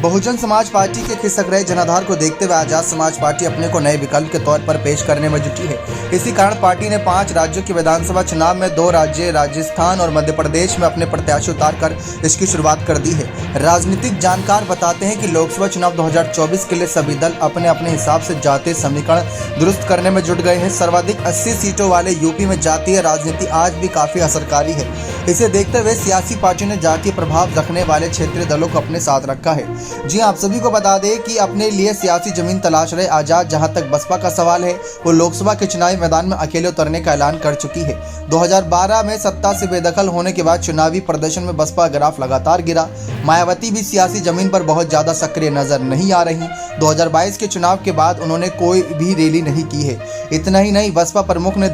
Bahujan Samaj party के खिसक रहे जनाधार को देखते हुए आजाद समाज पार्टी अपने को नए विकल्प के तौर पर पेश करने में जुटी है। इसी कारण पार्टी ने 5 राज्यों के विधानसभा चुनाव में 2 राज्य राजस्थान और मध्य प्रदेश में अपने प्रत्याशी उतारकर इसकी शुरुआत कर दी है। राजनीतिक जानकार बताते हैं कि लोकसभा चुनाव 2024 के लिए सभी दल अपने अपने हिसाब से जातीय समीकरण दुरुस्त करने में जुट गए हैं। सर्वाधिक 80 सीटों वाले यूपी में जातीय राजनीति आज भी काफी असरकारी है। इसे देखते हुए सियासी पार्टी ने जातीय प्रभाव रखने वाले क्षेत्रीय दलों को अपने साथ रखा है। जी आप सभी को बता दें कि अपने लिए सियासी जमीन तलाश रहे आजाद, जहां तक बसपा का सवाल है, वो लोकसभा के चुनावी मैदान में अकेले उतरने का ऐलान कर चुकी है। 2012 में सत्ता से बेदखल होने के बाद चुनावी प्रदर्शन में बसपा ग्राफ लगातार गिरा। मायावती भी सियासी जमीन पर बहुत ज्यादा सक्रिय नजर नहीं आ रही। 2022 के चुनाव के बाद उन्होंने कोई भी रैली नहीं की है। इतना ही नहीं, बसपा प्रमुख ने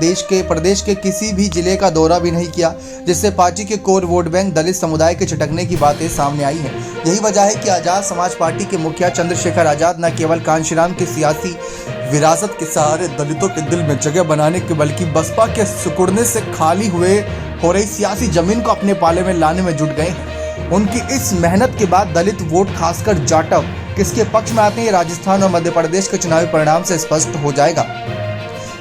प्रदेश के किसी भी जिले का दौरा भी नहीं किया, जिससे पार्टी के कोर वोट बैंक दलित समुदाय के झटकने की बातें सामने आई हैं। यही वजह है कि आजाद समाज पार्टी के मुखिया चंद्रशेखर आजाद न केवल कांशीराम की सियासी विरासत के सहारे दलितों के दिल में जगह बनाने के बल्कि बसपा के सिकुड़ने से खाली हो रही सियासी जमीन को अपने पाले में लाने में जुट गए हैं। उनकी इस मेहनत के बाद दलित वोट खासकर जाटव किसके पक्ष में आते हैं, राजस्थान और मध्य प्रदेश के चुनावी परिणाम से स्पष्ट हो जाएगा।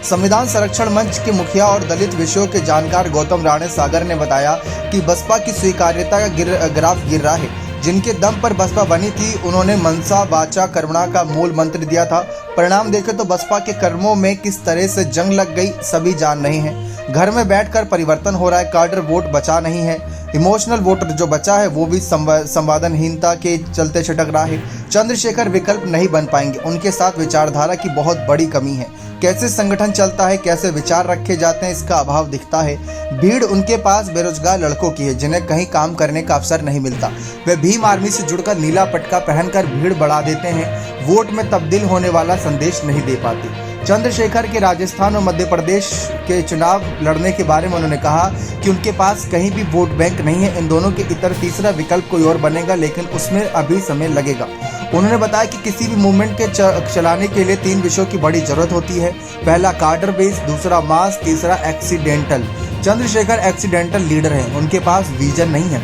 संविधान संरक्षण मंच के मुखिया और दलित विषयों के जानकार गौतम राणे सागर ने बताया कि बसपा की स्वीकार्यता का ग्राफ गिर रहा है। जिनके दम पर बसपा बनी थी, उन्होंने मनसा वाचा कर्मणा का मूल मंत्र दिया था। परिणाम देखें तो बसपा के कर्मों में किस तरह से जंग लग गई सभी जान रहे हैं। घर में बैठकर परिवर्तन हो रहा है, काडर वोट बचा नहीं है। इमोशनल वोटर जो बचा है वो भी संवादनहीनता के चलते छिटक रहा है। चंद्रशेखर विकल्प नहीं बन पाएंगे, उनके साथ विचारधारा की बहुत बड़ी कमी है। कैसे संगठन चलता है, कैसे विचार रखे जाते हैं, इसका अभाव दिखता है। भीड़ उनके पास बेरोजगार लड़कों की है जिन्हें कहीं काम करने का अवसर नहीं मिलता। वे भीम आर्मी से जुड़कर नीला पटका पहनकर भीड़ बढ़ा देते हैं, वोट में तब्दील होने वाला संदेश नहीं दे पाते। चंद्रशेखर के राजस्थान और मध्य प्रदेश के चुनाव लड़ने के बारे में उन्होंने कहा कि उनके पास कहीं भी वोट बैंक नहीं है। इन दोनों के इतर तीसरा विकल्प कोई और बनेगा, लेकिन उसमें अभी समय लगेगा। उन्होंने बताया कि किसी भी मूवमेंट के चलाने के लिए 3 विषयों की बड़ी जरूरत होती है। पहला कार्डर बेस, दूसरा मास, तीसरा एक्सीडेंटल। चंद्रशेखर एक्सीडेंटल लीडर हैं, उनके पास विजन नहीं है।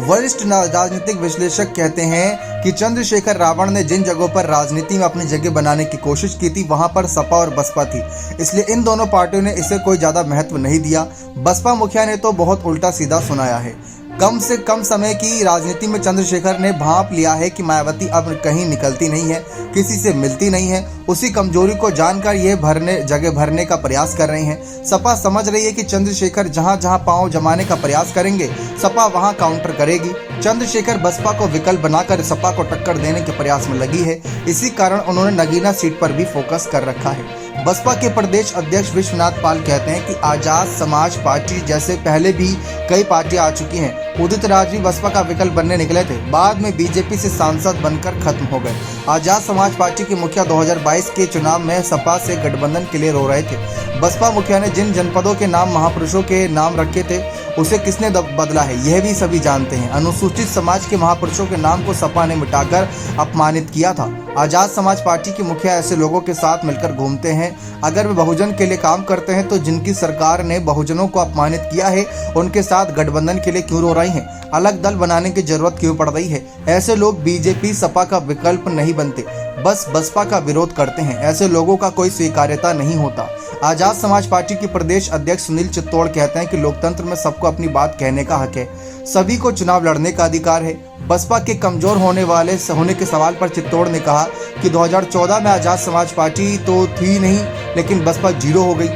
वरिष्ठ राजनीतिक विश्लेषक कहते हैं कि चंद्रशेखर रावण ने जिन जगहों पर राजनीति में अपनी जगह बनाने की कोशिश की थी, वहां पर सपा और बसपा थी, इसलिए इन दोनों पार्टियों ने इसे कोई ज्यादा महत्व नहीं दिया। बसपा मुखिया ने तो बहुत उल्टा सीधा सुनाया है। कम से कम समय की राजनीति में चंद्रशेखर ने भांप लिया है कि मायावती अब कहीं निकलती नहीं है, किसी से मिलती नहीं है। उसी कमजोरी को जानकर यह जगह भरने का प्रयास कर रहे हैं। सपा समझ रही है कि चंद्रशेखर जहां जहां पांव जमाने का प्रयास करेंगे, सपा वहां काउंटर करेगी। चंद्रशेखर बसपा को विकल्प बनाकर सपा को टक्कर देने के प्रयास में लगी है। इसी कारण उन्होंने नगीना सीट पर भी फोकस कर रखा है। बसपा के प्रदेश अध्यक्ष विश्वनाथ पाल कहते हैं कि आजाद समाज पार्टी जैसे पहले भी कई पार्टियां आ चुकी हैं। उदित राज भी बसपा का विकल्प बनने निकले थे, बाद में बीजेपी से सांसद बनकर खत्म हो गए। आजाद समाज पार्टी के मुखिया 2022 के चुनाव में सपा से गठबंधन के लिए रो रहे थे। बसपा मुखिया ने जिन जनपदों के नाम महापुरुषों के नाम रखे थे, उसे किसने बदला है यह भी सभी जानते हैं। अनुसूचित समाज के महापुरुषों के नाम को सपा ने मिटाकर अपमानित किया था। आजाद समाज पार्टी के मुखिया ऐसे लोगों के साथ मिलकर घूमते हैं। अगर वे बहुजन के लिए काम करते हैं तो जिनकी सरकार ने बहुजनों को अपमानित किया है, उनके साथ गठबंधन के लिए क्यों रो रही हैं? अलग दल बनाने की जरूरत क्यों पड़ रही है? ऐसे लोग बीजेपी सपा का विकल्प नहीं बनते, बस बसपा का विरोध करते हैं। ऐसे लोगों का कोई स्वीकार्यता नहीं होता। आजाद समाज पार्टी के प्रदेश अध्यक्ष सुनील चित्तौड़ कहते हैं कि लोकतंत्र में सबको अपनी बात कहने का हक है, सभी को चुनाव लड़ने का अधिकार है। बसपा के कमजोर होने के सवाल पर चित्तौड़ ने कहा कि 2014 में आजाद समाज पार्टी तो थी नहीं, लेकिन बसपा 0 हो गई।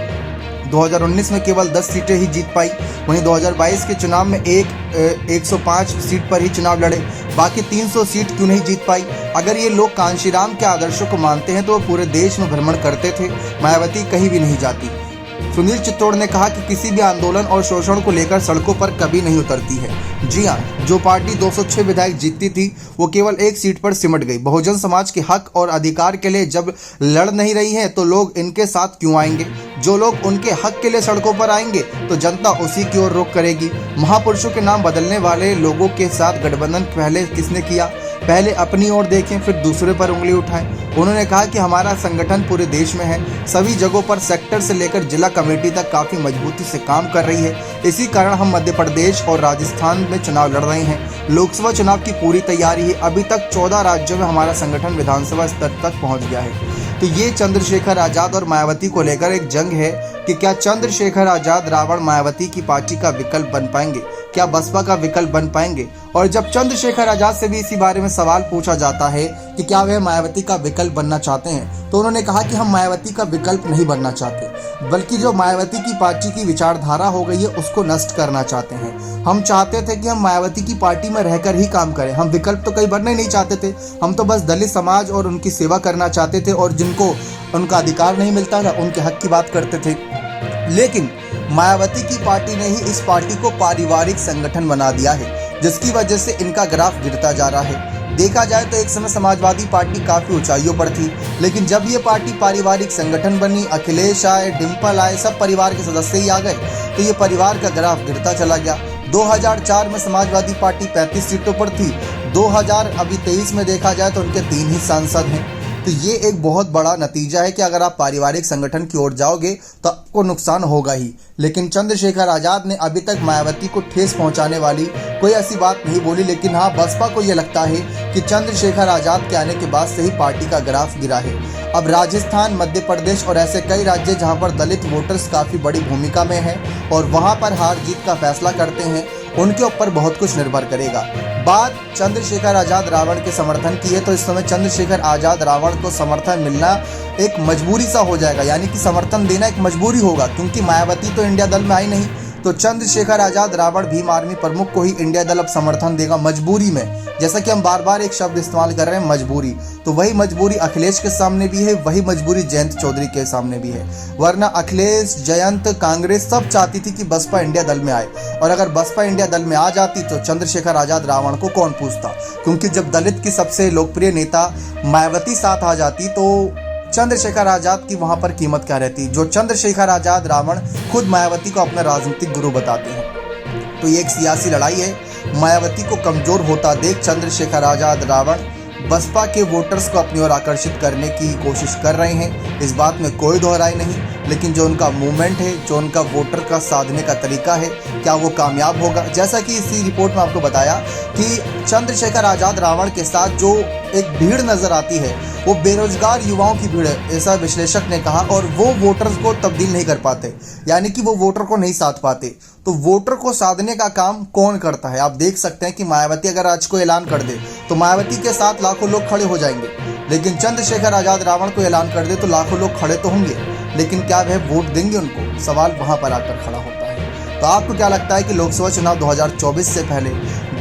2019 में केवल 10 सीटें ही जीत पाई। वहीं 2022 के चुनाव में 105 सीट पर ही चुनाव लड़े, बाकी 300 सीट क्यों नहीं जीत पाई? अगर ये लोग कांशीराम के आदर्शों को मानते हैं तो वो पूरे देश में भ्रमण करते थे, मायावती कहीं भी नहीं जाती। सुनील चित्तौड़ ने कहा कि किसी भी आंदोलन और शोषण को लेकर सड़कों पर कभी नहीं उतरती है। जी हां, जो पार्टी 206 विधायक जीतती थी वो केवल 1 सीट पर सिमट गई। बहुजन समाज के हक और अधिकार के लिए जब लड़ नहीं रही है तो लोग इनके साथ क्यों आएंगे? जो लोग उनके हक के लिए सड़कों पर आएंगे तो जनता उसी की ओर रुख करेगी। महापुरुषों के नाम बदलने वाले लोगों के साथ गठबंधन पहले किसने किया? पहले अपनी ओर देखें फिर दूसरे पर उंगली उठाएं। उन्होंने कहा कि हमारा संगठन पूरे देश में है, सभी जगहों पर सेक्टर से लेकर जिला कमेटी तक काफ़ी मजबूती से काम कर रही है। इसी कारण हम मध्य प्रदेश और राजस्थान में चुनाव लड़ रहे हैं। लोकसभा चुनाव की पूरी तैयारी है। अभी तक 14 राज्यों में हमारा संगठन विधानसभा स्तर तक पहुंच गया है। तो ये चंद्रशेखर आज़ाद और मायावती को लेकर एक जंग है कि क्या चंद्रशेखर आज़ाद रावण मायावती की पार्टी का विकल्प बन पाएंगे, क्या बसपा का विकल्प बन पाएंगे। और जब चंद्रशेखर आज़ाद से भी इसी बारे में सवाल पूछा जाता है कि क्या वह मायावती का विकल्प बनना चाहते हैं, तो उन्होंने कहा कि हम मायावती का विकल्प नहीं बनना चाहते, बल्कि जो मायावती की पार्टी की विचारधारा हो गई है उसको नष्ट करना चाहते हैं। हम चाहते थे कि हम मायावती की पार्टी में रहकर ही काम करें, हम विकल्प तो कहीं बनना ही नहीं चाहते थे। हम तो बस दलित समाज और उनकी सेवा करना चाहते थे और जिनको उनका अधिकार नहीं मिलता था उनके हक की बात करते थे। लेकिन मायावती की पार्टी ने ही इस पार्टी को पारिवारिक संगठन बना दिया है, जिसकी वजह से इनका ग्राफ गिरता जा रहा है। देखा जाए तो एक समय समाजवादी पार्टी काफ़ी ऊंचाइयों पर थी, लेकिन जब ये पार्टी पारिवारिक संगठन बनी, अखिलेश आए, डिम्पल आए, सब परिवार के सदस्य ही आ गए, तो ये परिवार का ग्राफ गिरता चला गया। 2004 में समाजवादी पार्टी 35 सीटों पर थी, 2023 में देखा जाए तो उनके 3 ही सांसद हैं। तो ये एक बहुत बड़ा नतीजा है कि अगर आप पारिवारिक संगठन की ओर जाओगे तो आपको नुकसान होगा ही। लेकिन चंद्रशेखर आज़ाद ने अभी तक मायावती को ठेस पहुंचाने वाली कोई ऐसी बात नहीं बोली। लेकिन हाँ, बसपा को ये लगता है कि चंद्रशेखर आज़ाद के आने के बाद से ही पार्टी का ग्राफ गिरा है। अब राजस्थान, मध्य प्रदेश और ऐसे कई राज्य जहां पर दलित वोटर्स काफ़ी बड़ी भूमिका में हैं और वहां पर हार जीत का फैसला करते हैं, उनके ऊपर बहुत कुछ निर्भर करेगा। बात चंद्रशेखर आज़ाद रावण के समर्थन की है, तो इस समय चंद्रशेखर आज़ाद रावण को समर्थन मिलना एक मजबूरी सा हो जाएगा, यानी कि समर्थन देना एक मजबूरी होगा, क्योंकि मायावती तो इंडिया दल में आई नहीं। तो चंद्रशेखर आज़ाद रावण भीम आर्मी प्रमुख को ही इंडिया दल अब समर्थन देगा मजबूरी में। जैसा कि हम बार बार एक शब्द इस्तेमाल कर रहे हैं, मजबूरी, तो वही मजबूरी अखिलेश के सामने भी है, वही मजबूरी जयंत चौधरी के सामने भी है। वरना अखिलेश, जयंत, कांग्रेस सब चाहती थी कि बसपा इंडिया दल में आए, और अगर बसपा इंडिया दल में आ जाती तो चंद्रशेखर आज़ाद रावण को कौन पूछता, क्योंकि जब दलित की सबसे लोकप्रिय नेता मायावती साथ आ जाती तो चंद्रशेखर आज़ाद की वहां पर कीमत क्या रहती, जो चंद्रशेखर आज़ाद रावण खुद मायावती को अपना राजनीतिक गुरु बताते हैं। तो ये एक सियासी लड़ाई है। मायावती को कमजोर होता देख चंद्रशेखर आज़ाद रावण बसपा के वोटर्स को अपनी ओर आकर्षित करने की कोशिश कर रहे हैं, इस बात में कोई दोहराई नहीं। लेकिन जो उनका मूवमेंट है, जो उनका वोटर का साधने का तरीका है, क्या वो कामयाब होगा। जैसा कि इसी रिपोर्ट में आपको बताया कि चंद्रशेखर आज़ाद रावण के साथ जो एक भीड़ नजर आती है वो बेरोजगार युवाओं की भीड़ है, ऐसा विश्लेषक ने कहा, और वो वोटर्स को तब्दील नहीं कर पाते, यानी कि वो वोटर को नहीं साध पाते। तो वोटर को साधने का काम कौन करता है। आप देख सकते हैं कि मायावती अगर आज को ऐलान कर दे तो मायावती के साथ लाखों लोग खड़े हो जाएंगे, लेकिन चंद्रशेखर आज़ाद रावण को ऐलान कर दे तो लाखों लोग खड़े तो होंगे, लेकिन क्या वह वोट देंगे उनको, सवाल वहां पर आकर खड़ा होता है। तो आपको क्या लगता है कि लोकसभा चुनाव 2024 से पहले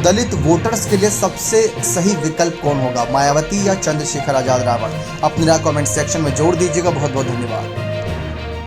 दलित वोटर्स के लिए सबसे सही विकल्प कौन होगा, मायावती या चंद्रशेखर आज़ाद रावण? अपनी राय कमेंट सेक्शन में जोड़ दीजिएगा। बहुत बहुत धन्यवाद।